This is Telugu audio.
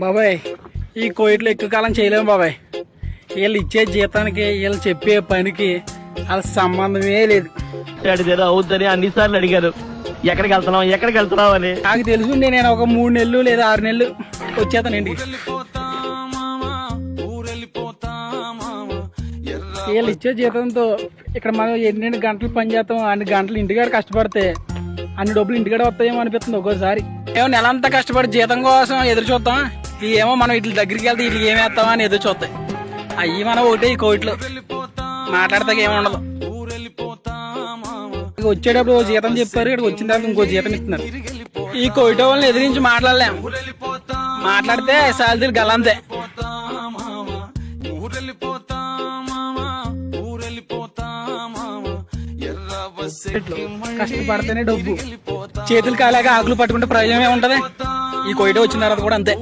బాబాయ్ ఈ కోయిట్లో ఎక్కువ కాలం చేయలేము బాబాయ్. వీళ్ళు ఇచ్చే జీతానికి వీళ్ళు చెప్పే పనికి వాళ్ళ సంబంధమే లేదు. అడిగారు అవుద్దని అన్నిసార్లు అడిగారు, ఎక్కడికి వెళ్తున్నావు అని. నాకు తెలుసుండి నేను ఒక 3 నెలలు లేదా 6 నెలలు వచ్చేతానండి. వీళ్ళు ఇచ్చే జీతంతో ఇక్కడ మనం ఎన్ని గంటలు పని చేస్తాం, అన్ని గంటలు ఇంటికాడ కష్టపడితే అన్ని డబ్బులు ఇంటికాడ వస్తాయేమో అనిపిస్తుంది ఒక్కోసారి. ఏమో నెలంతా కష్టపడి జీతం కోసం ఎదురు చూద్దాం, ఏమో మనం వీటి దగ్గరికి వెళ్తే వీటికి ఏమి వేస్తామా అని ఎదురు చూస్తాయి. అయ్యి మనం ఒకటే ఈ కోయిట్లో మాట్లాడితే ఏముండదు. వచ్చేటప్పుడు జీతం చెప్పారు, ఇక్కడ వచ్చిన తర్వాత ఇంకో జీతం ఇస్తున్నారు. ఈ కోయిట వాళ్ళని ఎదిరించి మాట్లాడలేము, మాట్లాడితే శాలరీలు గల్లంతే. కష్టపడితేనే డబ్బు, చేతులు కాలేక ఆకులు పట్టుకుంటే ప్రయోజనం ఏముంటది. ఈ కోయిట వచ్చిన తర్వాత కూడా అంతే.